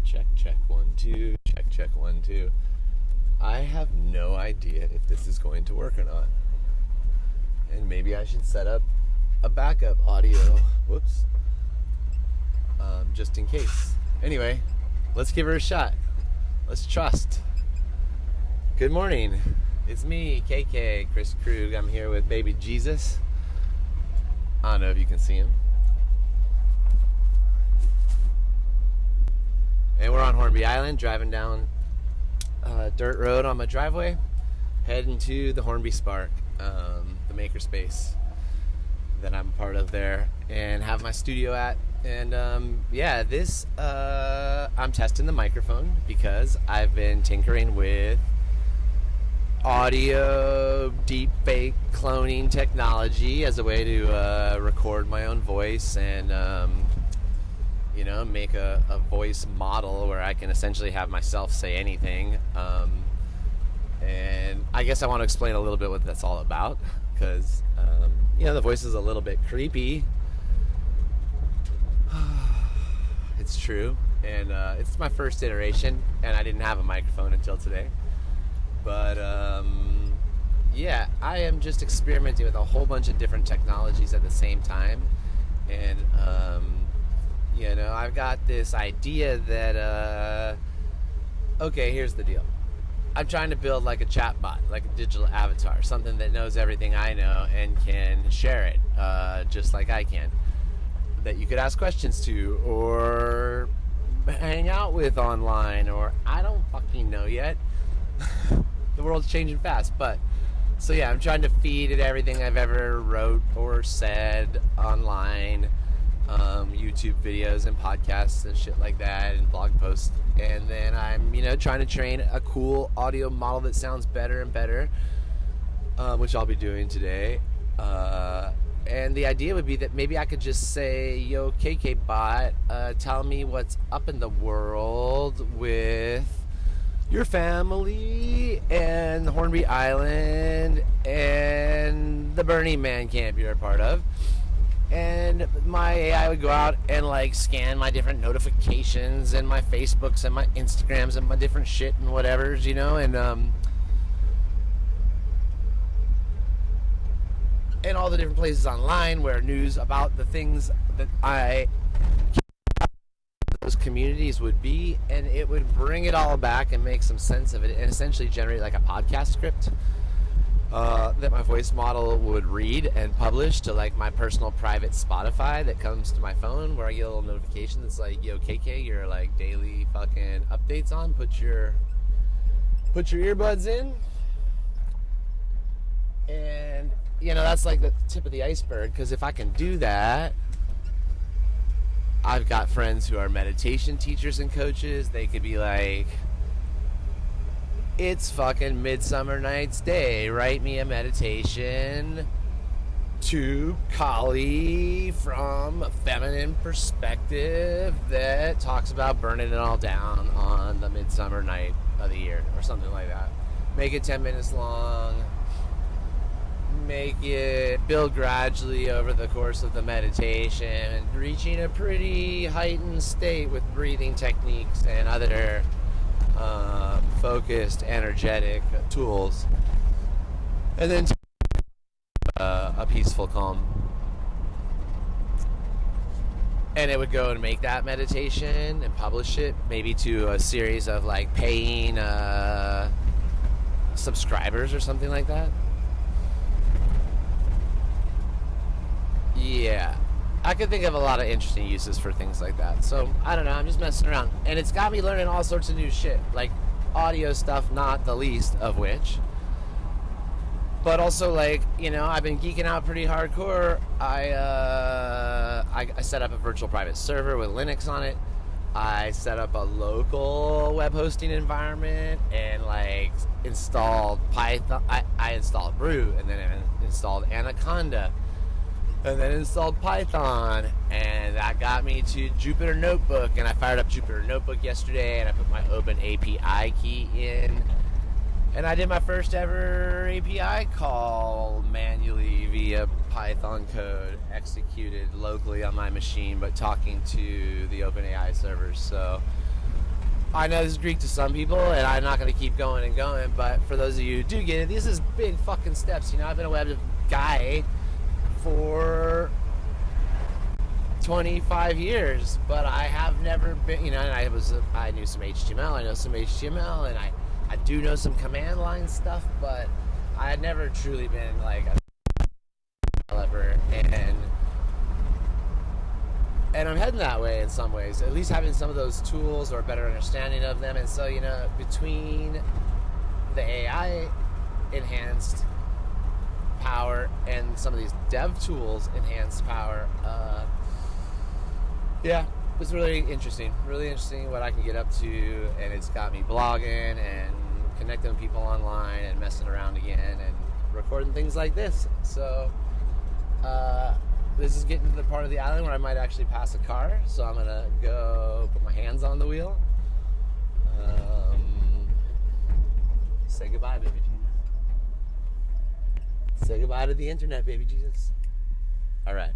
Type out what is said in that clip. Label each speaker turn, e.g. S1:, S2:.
S1: Check, 1, 2, check, 1, 2. I have no idea if this is going to work or not. And maybe I should set up a backup audio. Whoops. Just in case. Anyway, let's give her a shot. Let's trust. Good morning. It's me, KK, Kris Krüg. I'm here with baby Jesus. I don't know if you can see him. And we're on Hornby Island, driving down dirt road on my driveway, heading to the Hornby Spark, the makerspace that I'm part of there, and have my studio at. And I'm testing the microphone because I've been tinkering with audio deepfake cloning technology as a way to record my own voice and make a voice model where I can essentially have myself say anything. And I guess I want to explain a little bit what that's all about, because the voice is a little bit creepy. It's true, and it's my first iteration, and I didn't have a microphone until today. But I am just experimenting with a whole bunch of different technologies at the same time, and I've got this idea that here's the deal. I'm trying to build like a chat bot, like a digital avatar, something that knows everything I know and can share it just like I can, that you could ask questions to or hang out with online, or I don't fucking know yet. The world's changing fast, but so yeah, I'm trying to feed it everything I've ever wrote or said online, YouTube videos and podcasts and shit like that, and blog posts, and then I'm trying to train a cool audio model that sounds better and better, which I'll be doing today. And the idea would be that maybe I could just say, yo, KK bot, tell me what's up in the world with your family and Hornby Island and the Burning Man camp you're a part of. And my AI would go out and scan my different notifications and my Facebooks and my Instagrams and my different shit and whatever's, and all the different places online where news about the things that those communities would be, and it would bring it all back and make some sense of it, and essentially generate like a podcast script that my voice model would read and publish to my personal private Spotify that comes to my phone, where I get a little notification that's like, yo, KK, your daily fucking updates on, put your earbuds in. And that's the tip of the iceberg, because if I can do that, I've got friends who are meditation teachers and coaches. They could be like, it's fucking Midsummer Night's Day, write me a meditation to Kali from a feminine perspective that talks about burning it all down on the midsummer night of the year, or something like that. Make it 10 minutes long. Make it build gradually over the course of the meditation, reaching a pretty heightened state with breathing techniques and other focused, energetic tools, and then a peaceful calm. And it would go and make that meditation and publish it, maybe to a series of paying subscribers or something like that. Yeah, I could think of a lot of interesting uses for things like that. So, I don't know, I'm just messing around. And it's got me learning all sorts of new shit, like audio stuff, not the least of which. But also, I've been geeking out pretty hardcore. I set up a virtual private server with Linux on it. I set up a local web hosting environment and installed Python. I installed Brew, and then I installed Anaconda, and then installed Python, and that got me to Jupyter Notebook, and I fired up Jupyter Notebook yesterday, and I put my Open API key in, and I did my first ever API call manually via Python code, executed locally on my machine, but talking to the OpenAI servers. So I know this is Greek to some people, and I'm not going to keep going and going, but for those of you who do get it, these is big fucking steps. I've been a web guy for 25 years, but I have never been, and I knew some HTML, I know some HTML, and I do know some command line stuff, but I had never truly been like a developer, and I'm heading that way in some ways, at least having some of those tools or a better understanding of them. And so, between the AI enhanced power and some of these dev tools enhanced power, it's really interesting what I can get up to, and it's got me blogging and connecting with people online and messing around again and recording things like this. So this is getting to the part of the island where I might actually pass a car, so I'm gonna go put my hands on the wheel. Say goodbye, baby Jesus. Say goodbye to the internet, baby Jesus. All right.